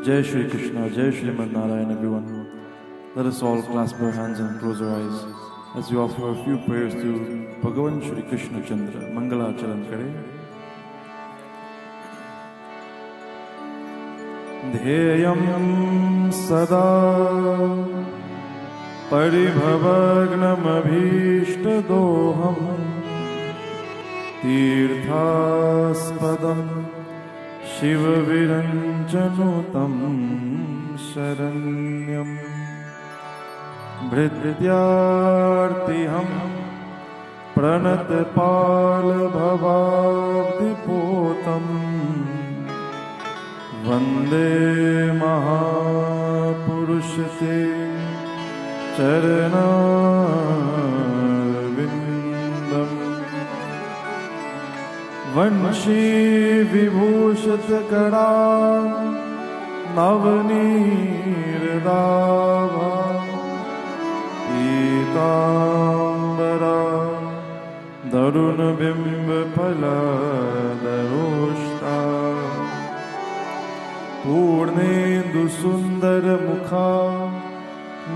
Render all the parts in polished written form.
Jai Shri Krishna, Jai Shri Narayan, everyone. Let us all clasp our hands and close our eyes as we offer a few prayers to Bhagavan Shri Krishna Chandra. Mangala Charan Kare. Dheyam Sada Paribhavagnam Abhishtadoham Tirthaspadam Shiva Viranjanutam Sharanyam Bhrityartiham Pranatpal Bhavadipotam Vande Mahapurushate Charanavindam Vanshi Vibhushat Kada Navanirdava Pitambara Daruna Bimba Paladaroshta Purnendu Sundar Mukha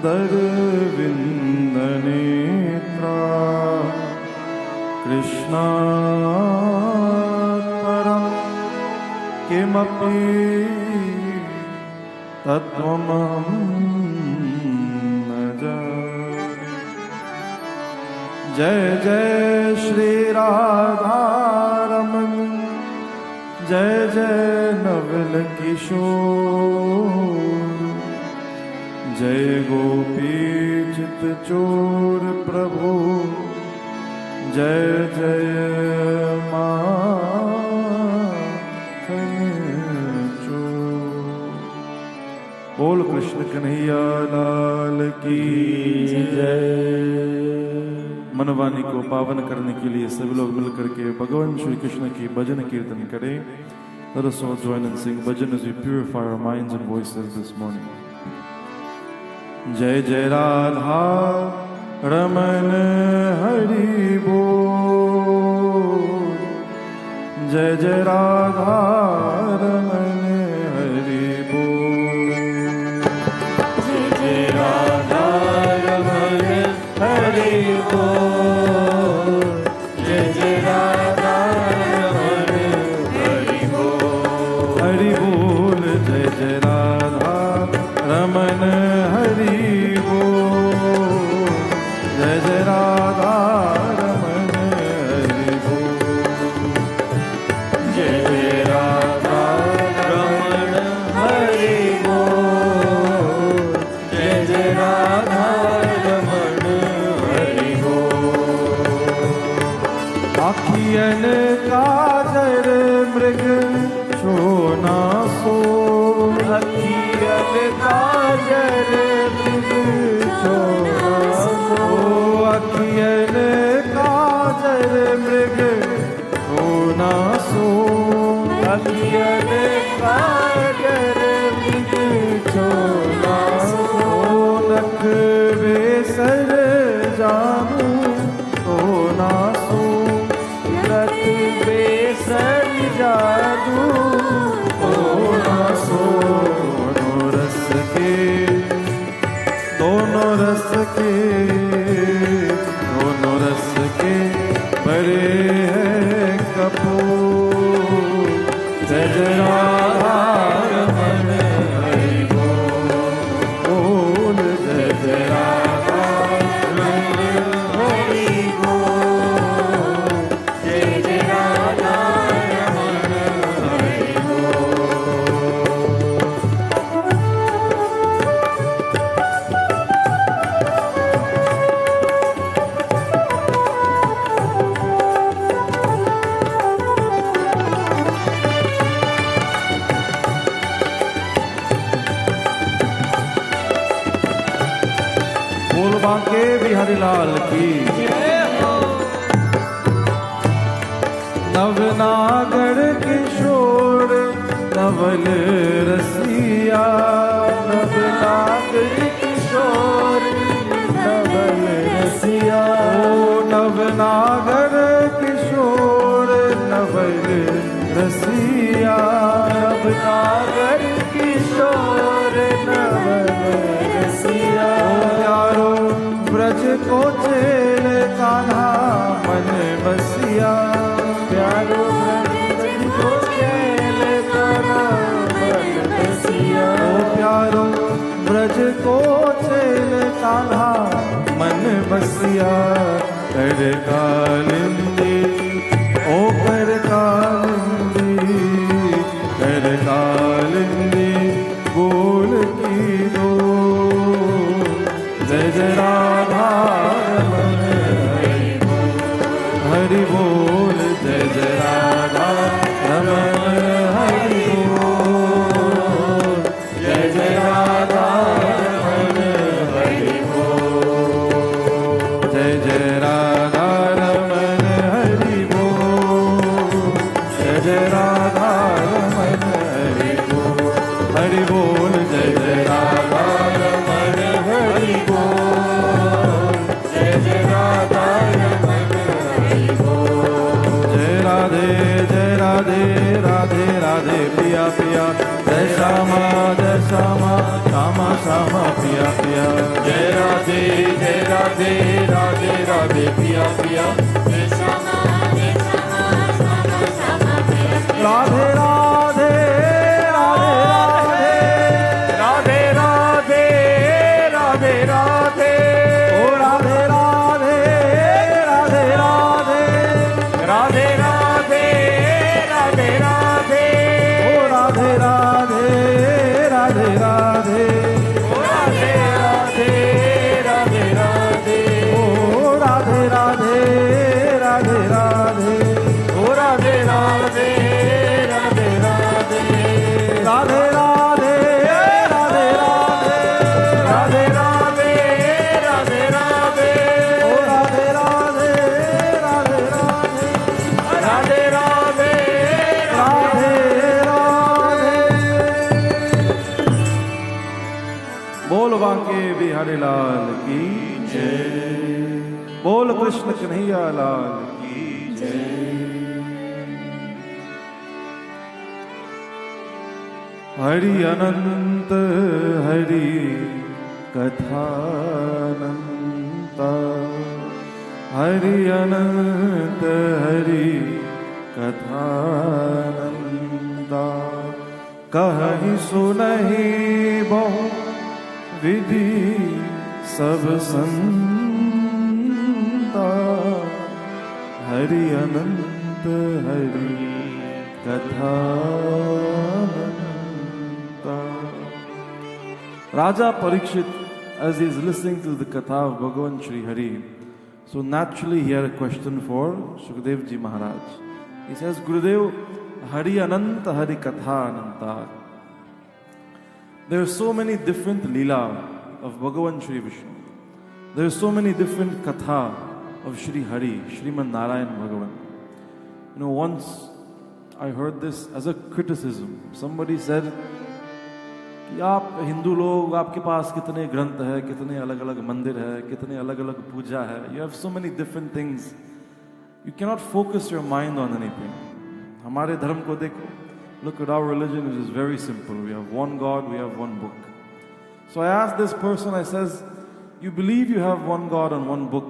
Darvindanetra Krishna Param Kimapi Tattvamam Najani Jai Jai Shri Radharaman Jai Jai Naval Kishore Jai Gopi Chit Chor Prabhu Jai Jai Makhan Chor Bol Krishna Kanhaiya Lal Ki Jai। Manwani को पावन करने के लिए सभी लोग मिलकर के भगवान श्री कृष्ण की भजन कीर्तन करें। Let us all join and sing bhajan as we purify our minds and voices this morning. Jai Jai Radha Raman Hari Bol Jai Jai Radha Raman Hari Bol Jai Jai Radha Raman Hari Bol Jai Jai Radha Raman Hari Bol Hari Bol Jai Jai Radha Raman Hari Bol Jai Jai Radha Raman Hari Bol Jai Jai Radha Raman Hari Bol Jai Jai Radha Raman Hari Bol Akhiyan Kajar Mrig Chona So Akhiyan Kajar Mrig Chona So Akhiyan Kajar Mrig Chona So Akhiyan Kajar Mrig Chona So Nakh Besar Janu Chona So Nakh Besar Janu Chona So दोनों रस के बड़े हैं कपूर जय जय राधा रमन हरि बोल जय जय राधा रमन हरि बोल जय जय राधा रमन हरि बोल बांके बिहारी लाल की नवनागर किशोर नवल रसिया नवनागर किशोर नवल रसिया नवनागर किशोर नवल रसिया नवनागर किशोर ब्रज को चेल कान्हा मन बसिया कर कालिंदी ओ कर कालिंदी कर कालिंदी बोल की दो जय जय राधा रमण हरि बोल जय जय राधा रमण हरि बोल जय जय राधा रमण हरि बोल जय जय राधा रमण हरि बोल जय जय राधा रमण हरि बोल हरि बोल जय जय राधा रमण हरि बोल जय जय राधा रमण हरि बोल जय राधे राधे राधे राधे पिया पिया जय श्यामा श्यामा श्यामा पिया पिया जय राधे राधे राधे राधे पिया पिया जय श्यामा श्यामा श्यामा पिया राधे राधे राधे राधे राधे राधे ओ राधे राधे राधे राधे राधे राधे राधे राधे ओ राधे राधे राधे राधे ओ राधे राधे राधे राधे ओ राधे राधे राधे राधे ओ राधे राधे राधे राधे राधे राधे राधे राधे राधे राधे राधे ओ राधे राधे राधे राधे राधे राधे राधे राधे बोल बांके बिहारी लाल की जय बोल कृष्ण कन्हैया लाल की जय हरि अनंत हरि कथानंता हरि अनंत हरि कथानंदा कहीं सुनहि बहु विधि सब संता हरि अनंत Hari कथानंता Raja Parikshit, as he is listening to the Katha of Bhagavan Shri Hari, so naturally he had a question for Shukdev Ji Maharaj. He says, Gurudev, Hari Ananta Hari Katha Ananta. There are so many different Leela of Bhagavan Shri Vishnu. There are so many different Katha of Shri Hari, Shriman Narayan Bhagavan. You know, once I heard this as a criticism. Somebody said, कि आप हिंदू लोग आपके पास कितने ग्रंथ है, कितने अलग अलग मंदिर है, कितने अलग अलग पूजा है. You have so many different things. You cannot focus your mind on anything. हमारे धर्म को देखो. Look at our religion, it is very simple. We have one God, we have one book. So I asked this person, I says, you believe you have one God and one book,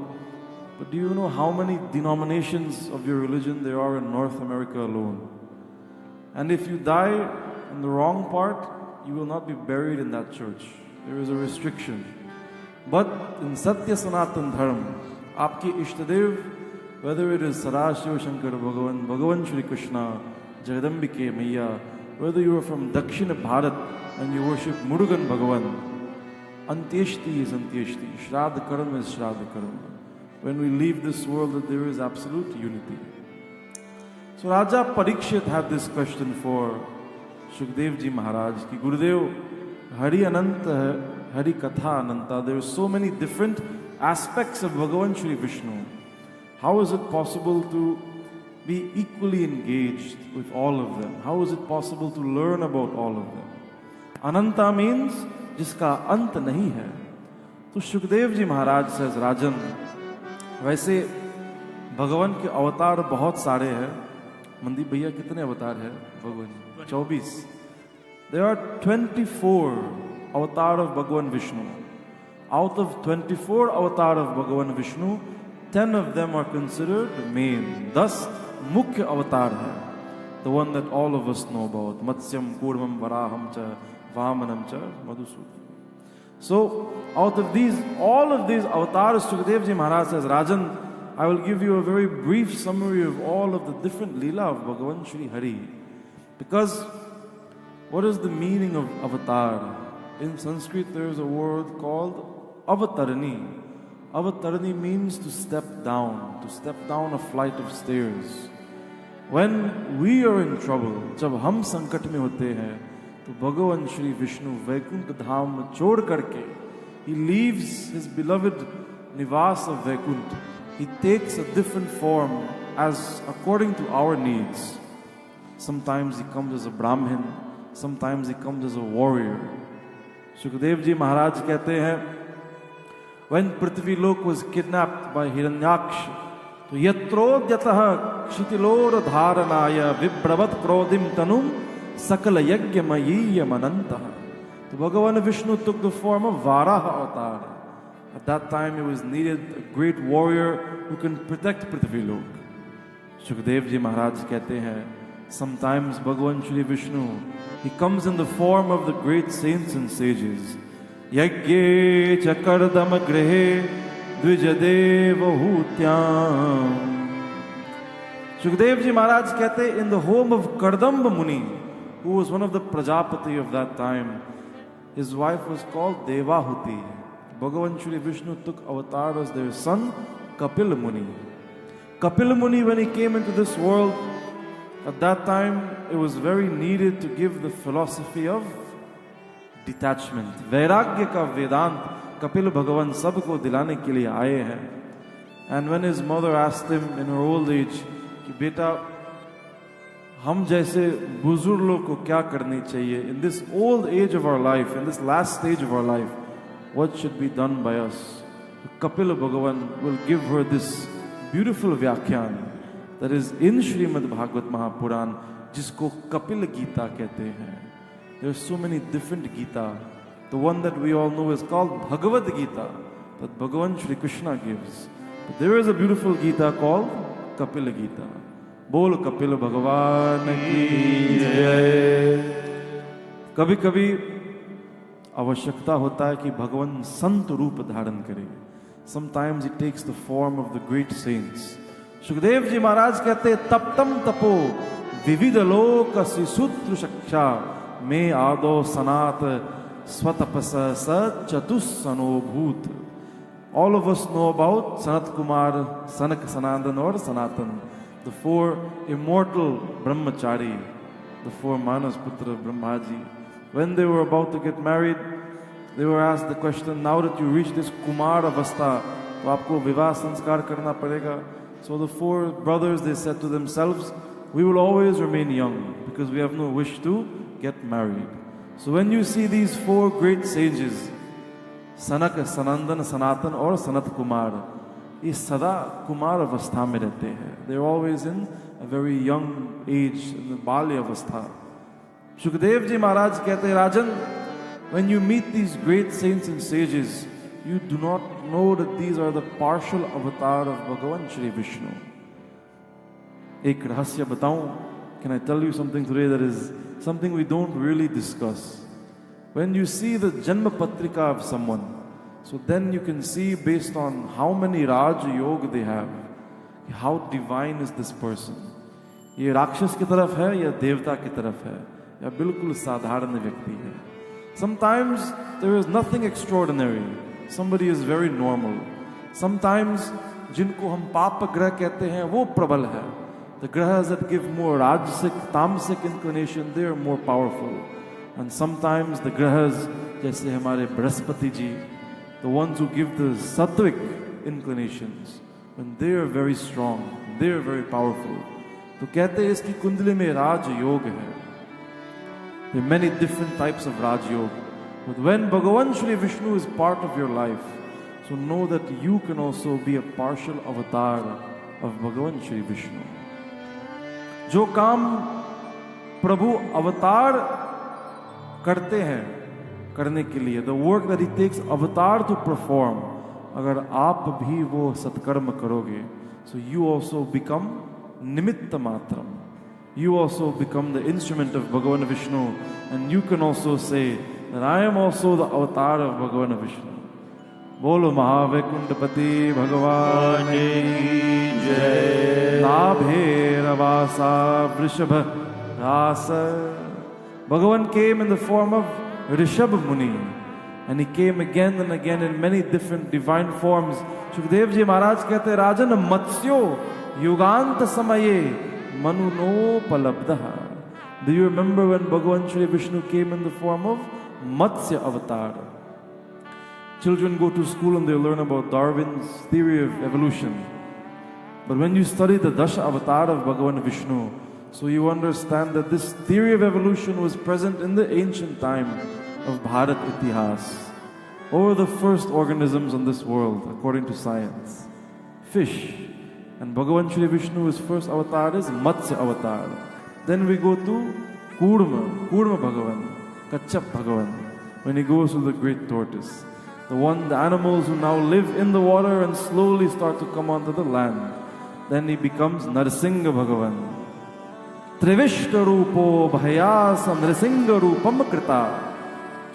but do you know how many denominations of your religion there are in North America alone? And if you die in the wrong part, you will not be buried in that church. There is a restriction. But in Satya Sanatan Dharma, aapki Ishtadev, whether it is Sadashiva Shankar Bhagavan, Bhagavan Shri Krishna, Jagadambike Maiya, whether you are from Dakshina Bharat and you worship Murugan Bhagavan, Antyeshti is Antyeshti, Shraddha Karma is Shraddha Karma. When we leave this world, that there is absolute unity. So Raja Parikshit had this question for Shukdev Ji Maharaj, ki Gurudev, Hari Ananta, Hari Katha Ananta, there are so many different aspects of Bhagavan Shri Vishnu. How is it possible to be equally engaged with all of them? How is it possible to learn about all of them? Ananta means jiska ant nahi hai. So Shukdev Ji Maharaj says, Rajan, वैसे भगवान के अवतार बहुत सारे हैं. मंदीप भैया कितने अवतार है भगवान? 24. There are 24 avatar of Bhagavan Vishnu. Out of 24 avatar of Bhagavan Vishnu, 10 of them are considered main. Thus, Mukhya avatar hai, the one that all of us know about. Matsyam, Kurmam, Varaham cha, Vamanam cha, Madhusudana. So out of these, all of these avatars, Sukadeva Ji Maharaj says, Rajan, I will give you a very brief summary of all of the different Leela of Bhagavan Shri Hari. Because what is the meaning of avatar? In Sanskrit there is a word called avatarani. Avatarani means to step down a flight of stairs. When we are in trouble, जब हम संकट में होते हैं, तो भगवान श्री विष्णु वैकुंठ धाम छोड़ करके, he leaves his beloved nivas of Vaikunt. He takes a different form as according to our needs. Sometimes he comes as a Brahmin, sometimes he comes as a warrior. Shukdev Ji Maharaj कहते हैं, when Prithvi Lok was kidnapped by Hiranyaksha, तो यत्रोद्यतः क्षितिलोर धारणाय विभ्रवत क्रोधिम तनुम सकल यज्ञमयीयम अनंतः. So Bhagavan Vishnu took the form of Varaha avatar. At that time it was needed a great warrior who can protect Prithvi Lok. Shukdev Ji Maharaj कहते हैं, sometimes Bhagavan Shri Vishnu, he comes in the form of the great saints and sages. Yagye chakardam grihe dvijadeva hutyam. Shukdev Ji Maharaj कहते, in the home of Kardamba Muni, who was one of the Prajapati of that time, his wife was called Devahuti. Bhagavan Shri Vishnu took avatar as their son, Kapil Muni. Kapil Muni, when he came into this world, at that time it was very needed to give the philosophy of detachment. Vairagya ka Vedant, Kapil Bhagavan sabko dilane ke liye aaye hain. And when his mother asked him in her old age, कि बेटा हम जैसे बुजुर्ग लोग को क्या करनी चाहिए, in this old age of our life, in this last stage of our life, what should be done by us? Kapila Bhagavan will give her this beautiful vyakhyan that is in Shri MadBhagwat Mahapuran, जिसको Kapila Gita कहते हैं. There are so many different Gita. The one that we all know is called Bhagavad Gita, that Bhagavan Shri Krishna gives. But there is a beautiful Gita called Kapila Gita. बोल कपिल भगवान की जय. कभी कभी आवश्यकता होता है कि भगवान संत रूप धारण करे. Sometimes it takes the form of the great saints. Sukhdev ji महाराज कहते, तप्तम तपो विविध लोक सिसूत्र शिक्षा में आदो सनात स्वतपस स चतुस्सनो भूत. All of us know about Sanat Kumar, Sanak Sanandan or Sanatan, the four immortal brahmachari, the four Manas Putra Brahmaji. When they were about to get married, they were asked the question, now that you reach this Kumar Avastha, तो आपको विवाह संस्कार करना पड़ेगा. So the four brothers, they said to themselves, we will always remain young because we have no wish to get married. So when you see these four great sages, Sanak, Sanandan, Sanatan or Sanat Kumar, ये सदा कुमार अवस्था में रहते हैं. They're always in a very young age, in the बाल्य अवस्था. Shukdev Ji Maharaj कहते हैं, Rajan, when you meet these great saints and sages, you do not know that these are the partial avatar of Bhagavan Shri Vishnu. एक रहस्य बताऊं? Can I tell you something today that is something we don't really discuss? When you see the Janma Patrika of someone, so then you can see based on how many Raj Yoga they have, how divine is this person. ये राक्षस की तरफ है या देवता की तरफ है या बिल्कुल साधारण व्यक्ति है. Sometimes there is nothing extraordinary. Somebody is very normal. Sometimes जिनको हम पाप ग्रह कहते हैं वो प्रबल है. The grahas that give more rajasic, tamasic inclination, they are more powerful. And sometimes the grahas, जैसे हमारे Brihaspati ji, the ones who give the sattvic inclinations, when they are very strong, they are very powerful. तो कहते हैं इसकी कुंडली में राज योग है. There are many different types of Raj Yoga. But when Bhagavan Shri Vishnu is part of your life, so know that you can also be a partial avatar of Bhagavan Shri Vishnu. जो काम प्रभु अवतार करते हैं करने के लिए, the work that he takes avatar to perform, अगर आप भी वो सत्कर्म करोगे, so you also become nimitta matram. You also become the instrument of Bhagavan Vishnu, and you can also say that I am also the avatar of Bhagavan Vishnu. Bolo Mahavekuntapati Bhagavan ki jai. Nabheravasa Vrishabha Rasa. Bhagavan came in the form of Rishabh Muni, and he came again and again in many different divine forms. Shukdev ji Maharaj कहते हैं, राजन मत्स्यो युगांत समये मनुनो palabdaha. Do you remember when Bhagavan Shri Vishnu came in the form of Matsya avatar? Children go to school and they learn about Darwin's theory of evolution. But when you study the Dasha avatar of Bhagavan Vishnu, so you understand that this theory of evolution was present in the ancient time of Bharat Itihas. What were the first organisms on this world according to science? Fish. And Bhagavan Shri Vishnu's first avatar is Matsya avatar. Then we go to Kurma Bhagavan, Kachap Bhagavan, when he goes to the great tortoise. The animals who now live in the water and slowly start to come onto the land. Then he becomes Narsingha Bhagavan. Trivishta Rupo Bhayasa Narsingha Rupam Krita.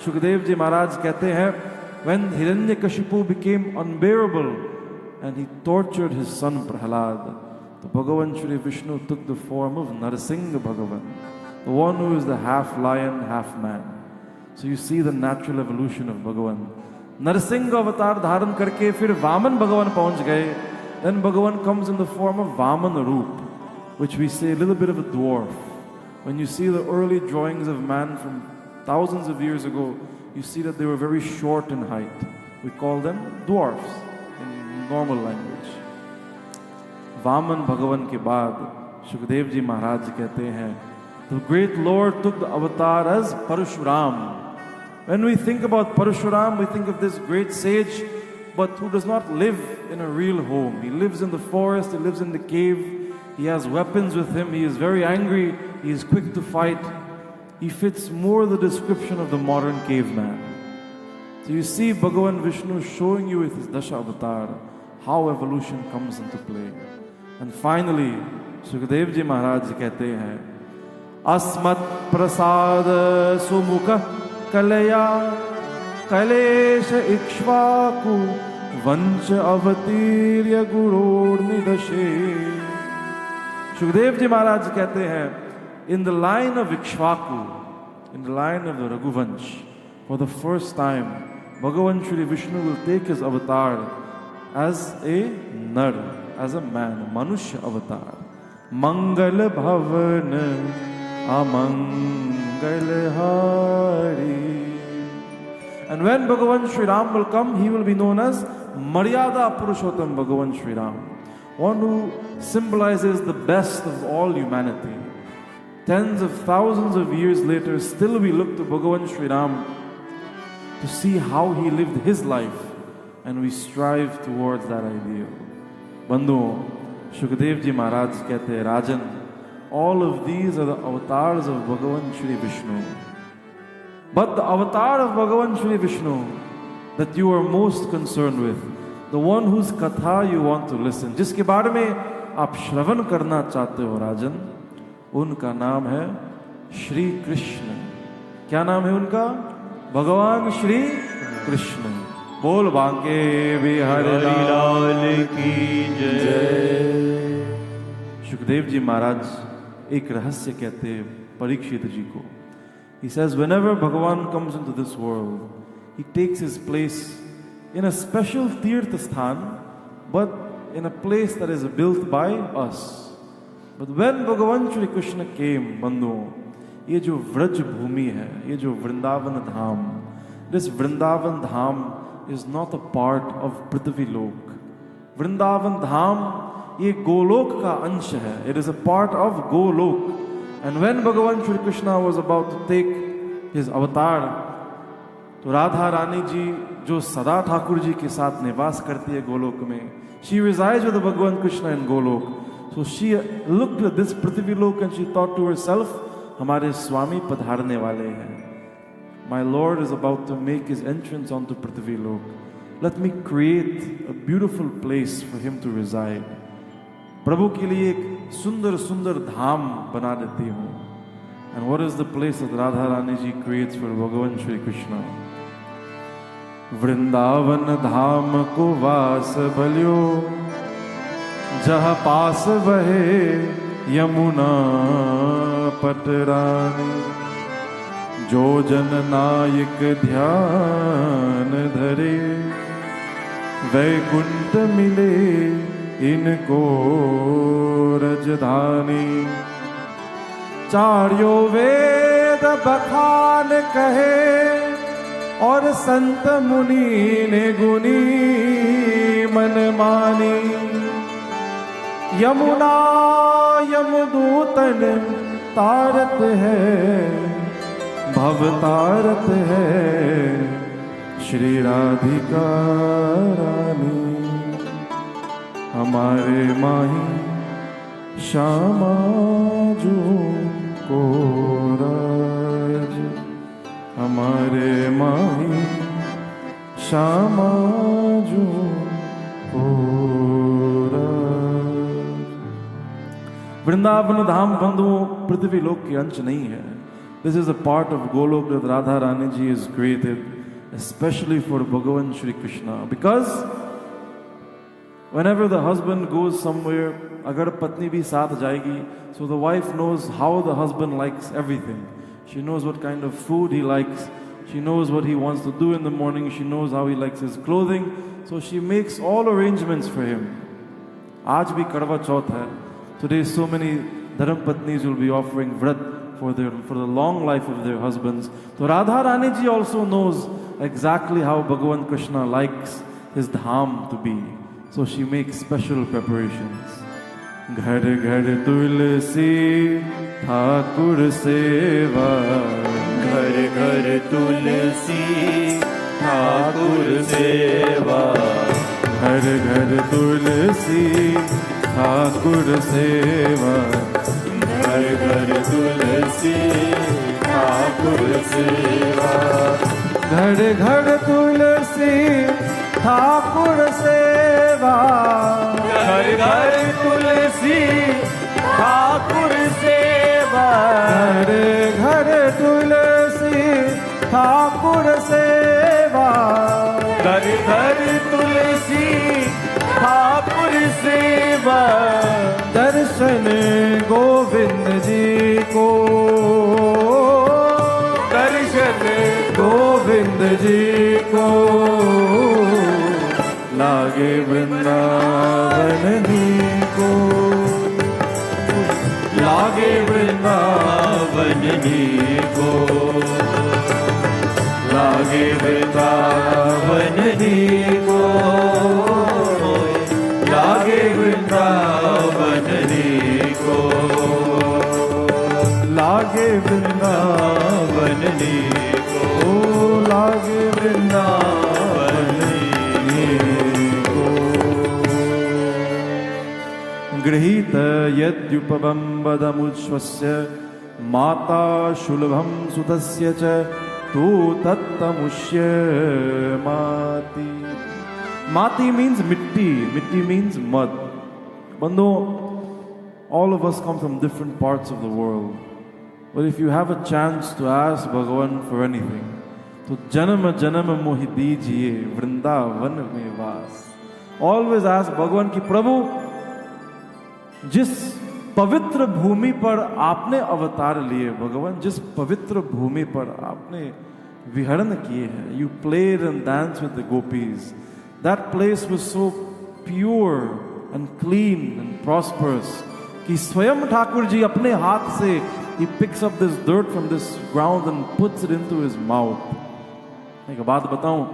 Shukdev ji Maharaj कहते हैं, when Hiranyakashipu became unbearable and he tortured his son Prahlad, the Bhagavan Shri Vishnu took the form of Narsingha Bhagavan, the one who is the half lion, half man. So you see the natural evolution of Bhagavan. Narsingha avatar dharan karke fir Vaman Bhagavan pahunch gaye. Then Bhagavan comes in the form of Vaman Roop, which we say a little bit of a dwarf. When you see the early drawings of man from thousands of years ago, you see that they were very short in height. We call them dwarfs in normal language. Vaman Bhagavan ke baad, Shukdev ji Maharaj कहते हैं, the great Lord took the avatar as Parashuram. When we think about Parashuram, we think of this great sage, but who does not live in a real home. He lives in the forest, he lives in the cave, he has weapons with him, he is very angry, he is quick to fight. He fits more the description of the modern caveman. So you see Bhagavan Vishnu showing you with his Dasha avatar how evolution comes into play. And finally, Shukdev ji Maharaj कहते हैं, Asmat prasad sumukha kalaya kalesha ikshvaku vancha avatirya gurur nidashe. Shukdev ji Maharaj कहते हैं, in the line of Ikshvaku, in the line of the Raghuvansh, for the first time, Bhagavan Shri Vishnu will take his avatar as a nar, as a man, a Manushya avatar. Mangal Bhavan Amangal Hari. And when Bhagavan Shri Ram will come, he will be known as Maryada Purushottam Bhagavan Shri Ram, one who symbolizes the best of all humanity. Tens of thousands of years later, still we look to Bhagavan Shri Ram to see how he lived his life, and we strive towards that ideal. Bandhu, Shukdev ji Maharaj कहते हैं, Rajan, all of these are the avatars of Bhagavan Shri Vishnu. But the avatar of Bhagavan Shri Vishnu that you are most concerned with, the one whose katha you want to listen, जिसके बारे में आप श्रवण करना चाहते हो राजन, उनका नाम है श्री कृष्ण. क्या नाम है उनका? भगवान श्री कृष्ण. बोल बांके बिहारी लाल की जय. सुखदेव जी महाराज एक रहस्य कहते हैं परीक्षित जी को. He says, whenever Bhagavan comes into this world, he takes his place in a special tirtha sthan, but in a place that is built by us. But when Bhagavan Shri Krishna came, Bandhu, ये जो व्रज भूमि है, ये जो वृंदावन धाम, this Vrindavan Dham is not a part of Prithvi Lok. Vrindavan Dham, ये गोलोक का अंश है. It is a part of Golok. And when Bhagavan Shri Krishna was about to take his avatar, तो राधा रानी जी जो सदा ठाकुर जी के साथ निवास करती है गोलोक में, she resides with Bhagavan Krishna in Golok. So she looked at this Prithvi Lok and she thought to herself, हमारे स्वामी पधारने वाले हैं. My Lord is about to make his entrance onto Prithvi Lok. Let me create a beautiful place for him to reside. प्रभु के लिए एक सुंदर सुंदर धाम बना देती हूँ. And what is the place that Radha Rani ji creates for Bhagavan Shri Krishna? Vrindavan धाम को वास भल्यो, जहाँ पास बहे यमुना पटरानी। जो जन नायक ध्यान धरे, वैकुंठ मिले इनको रजधानी। चार्यो वेद बखान कहे, और संत मुनि ने गुनी मन मानी। यमुना यमदूतन तारत है, भव तारत है श्री राधिका रानी। हमारे माही श्यामा जो को राज, हमारे माही श्यामा जो को राज। वृंदावन धाम बंधुओं पृथ्वी लोक के अंश नहीं है। This is a part of Golok that Radha Rani ji is created especially for Bhagavan Shri Krishna, because whenever the husband goes somewhere, agar patni bhi saath jayegi, so the wife knows how the husband likes everything. She knows what kind of food he likes, she knows what he wants to do in the morning, she knows how he likes his clothing, so she makes all arrangements for him. Aaj bhi Karwa Chauth hai. Today so many dharam patnis will be offering vrat for the long life of their husbands. So Radha Rani ji also knows exactly how Bhagavan Krishna likes his dham to be. So she makes special preparations. घर घर तुलसी ठाकुर सेवा, घर घर तुलसी ठाकुर सेवा। घर घर तुलसी ठाकुर सेवा, घर घर तुलसी ठाकुर सेवा। घर घर तुलसी ठाकुर सेवा, घर घर तुलसी ठाकुर सेवा। घर घर तुलसी ठाकुर सेवा, घर घर तुलसी ठाकुर सेवा। दर्शन गोविंद जी को, दर्शन गोविंद जी को लागे वृंदावन ही को, लागे वृंदावन ही को, लागे वृंदावन ही को, लागे वृंदावन ही को, लागे वृंदावन ही को, लागे वृंदावन को। गृहीत यद्युपबम्बदमुच्छ्वस्य माता शुलभं सुतस्य च तु तत्तमुष्य माति। Mati means mitti. Mitti means mud. Bando, all of us come from different parts of the world. But if you have a chance to ask Bhagavan for anything, to janam janam mohi dijiye vrindavan mein vaas. Always ask Bhagavan ki Prabhu, जिस पवित्र भूमि पर आपने अवतार लिए भगवान, जिस पवित्र भूमि पर आपने विहरण किए हैं, you played and danced with the gopis. That place was so pure and clean and prosperous कि स्वयं ठाकुर जी अपने हाथ से he picks up this dirt from this ground and puts it into his mouth. एक बात बताऊं,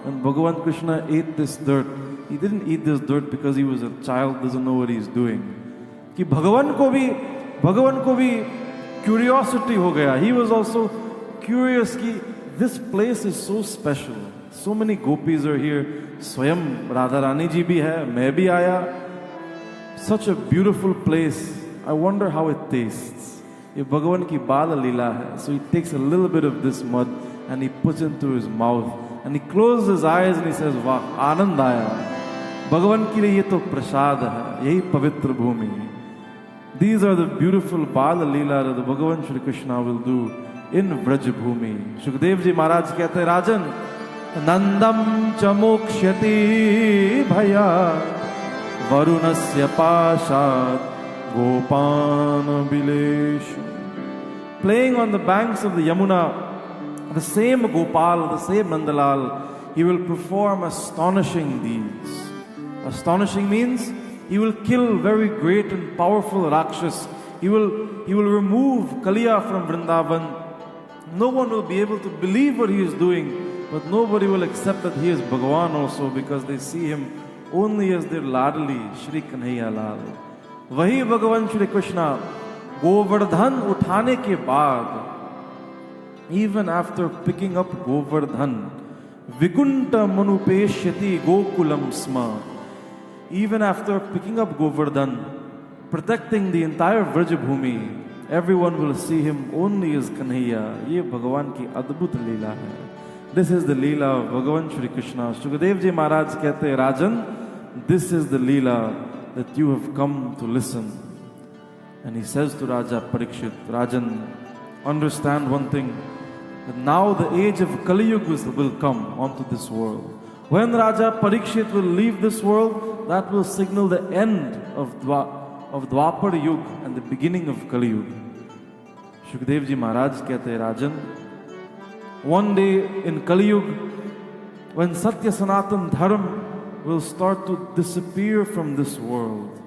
when Bhagavan Krishna ate this dirt, he didn't eat this dirt because he was a child, doesn't know what he's doing. कि भगवान को भी curiosity हो गया. He was also curious कि this place is so special. So many gopis are here. स्वयं राधा रानी जी भी है, मैं भी आया. Such a beautiful place. I wonder how it tastes. ये भगवान की बाल लीला है. So he takes a little bit of this mud and he puts it into his mouth and he closes his eyes and he says, वाह, आनंद आया. भगवान के लिए ये तो प्रसाद है, यही पवित्र भूमि. These are the beautiful Bala Leela that the Bhagavan Shri Krishna will do in Vrajabhumi. Shukdev ji Maharaj कहते हैं, राजन नंदम च मोक्ष्यति भया varunasya pashat gopan bileshu. Playing on the banks of the Yamuna, the same Gopal, the same Nandalal, he will perform astonishing deeds. Astonishing means he will kill very great and powerful Rakshas. He will remove Kaliya from Vrindavan. No one will be able to believe what he is doing, but nobody will accept that he is Bhagavan also, because they see him only as their ladli Shri Kanhaiya Lal. Wahi Bhagavan Shri Krishna Govardhan uthane ke baad, even after picking up Govardhan, Vikunta manupeshyati Gokulam sma. Even after picking up Govardhan, protecting the entire Vrajabhumi, everyone will see him only as Kanhaiya. Ye Bhagavan ki adbhut leela hai. This is the leela of Bhagavan Shri Krishna. Shukdev ji Maharaj कहते हैं, Rajan, this is the leela that you have come to listen. And he says to Raja Parikshit, Rajan, understand one thing, that now the age of Kali Yuga will come onto this world. When Raja Parikshit will leave this world, that will signal the end of Dwapar Yuga and the beginning of Kali Yuga. Shukdev ji Maharaj कहते हैं, Rajan, one day in Kali Yuga, when Satya Sanatan Dharma will start to disappear from this world,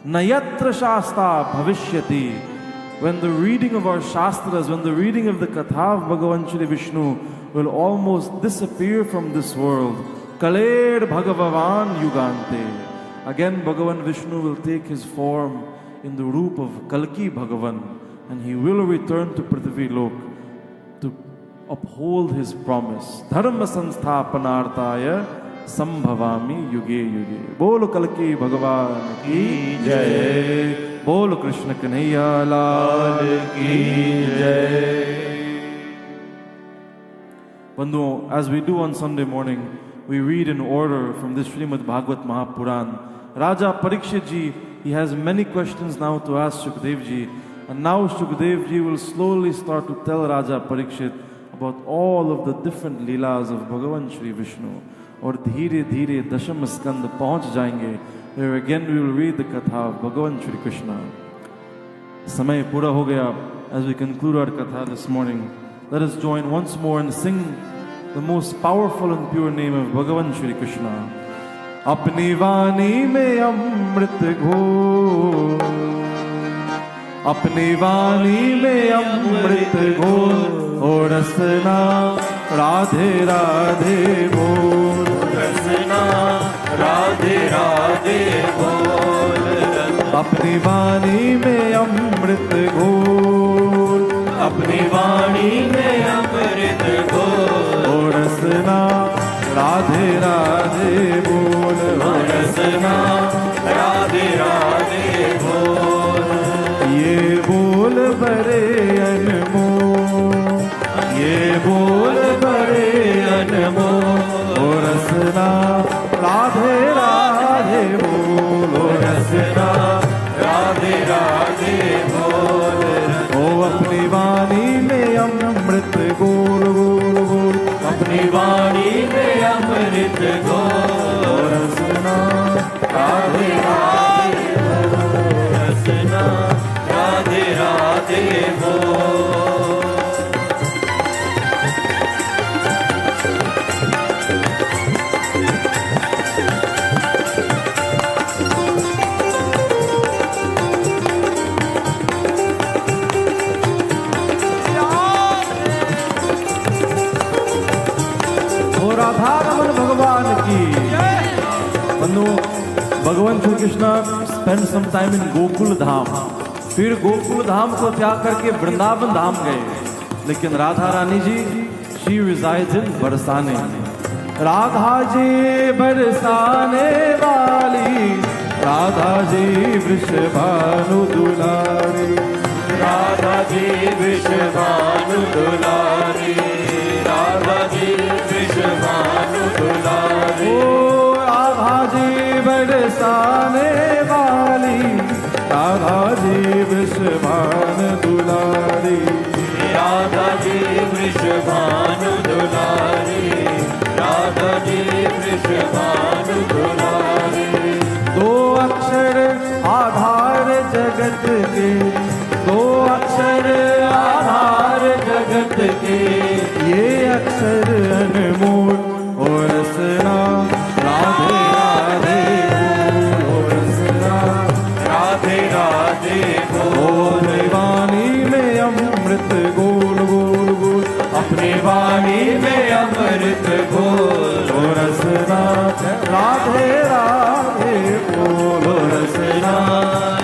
Nayatra Shasta Bhavishyati, when the reading of our Shastras, when the reading of the Katha of Bhagavan Shri Vishnu will almost disappear from this world, Kaler Bhagavavan Yugante, again Bhagavan Vishnu will take his form in the roop of Kalki Bhagavan, and he will return to Prithvi Lok to uphold his promise. Dharma Sansthapanartaya Sambhavami Yuge Yuge. Bolo Kalki Bhagavan ki jai. Bolo Krishna Kanhaiya Lal ki jai. Bandhu, as we do on Sunday morning, we read in order from this MadBhagwat Mahapuran. Raja Parikshit ji, he has many questions now to ask Shukdev ji. And now Shukdev ji will slowly start to tell Raja Parikshit about all of the different leelas of Bhagavan Shri Vishnu. और धीरे धीरे दशम स्कंद पहुंच जाएंगे, where again we will read the katha of Bhagavan Shri Krishna. समय पूरा हो गया. As we conclude our katha this morning, let us join once more and sing the most powerful and pure name of Bhagavan Shri Krishna. अपनी वाणी में अमृत घोल, अपनी वाणी में अमृत घोल, और रसना राधे राधे बोल, रसना राधे राधे बोल. अपनी वाणी में अमृत घोल, अपनी वाणी में अमृत घोल, और रसना राधे राधे बोल, और रसना राधे राधे बोल. ये बोल बड़े अनमोल, ये बोल बड़े अनमोल, और रसना राधे राधे बोल, और रसना राधे राधे बोल. ओ अपनी वाणी में अमृत गोल गोल गोल, अपनी वाणी में अमृत घोल, और रसना राधे राधे बोल, रसना राधे राधे बोल. राधा रमन भगवान की. बंधु, भगवान Shri Krishna spend some time in Gokul Dham, फिर गोकुल धाम को त्याग करके वृंदावन धाम गए. लेकिन राधा रानी जी, शी रिजाइड्स इन बरसाने. राधा जी बरसाने वाली, राधा जी वृषभानु दुलारी, राधा जी वृषभानु दुलारी, राधा जी वृषभानु दुलारी. ओ राधा जी बरसाने वाली, राधा जी वृषभानु दुलारी, राधा जी वृषभानु दुलारी। दो अक्षर आधार जगत के, दो अक्षर आधार जगत के, ये अक्षर अनमोल और रसना राधे राधे बोल, और रसना राधे राधे बोल। अपने वाणी में अमृत गोल गोल गोल, अपने वाणी में अमृत घोल, और रसना राधे राधे बोल, और रसना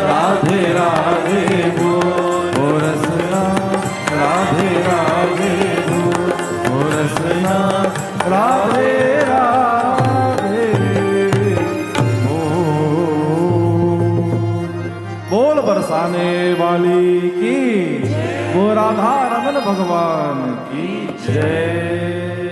राधे राधे बोल, और रसना राधे राधे बोल, और रसना राधे राधे बोल। बोल बरसाने वाली की, वो राधा रमन भगवान की जय।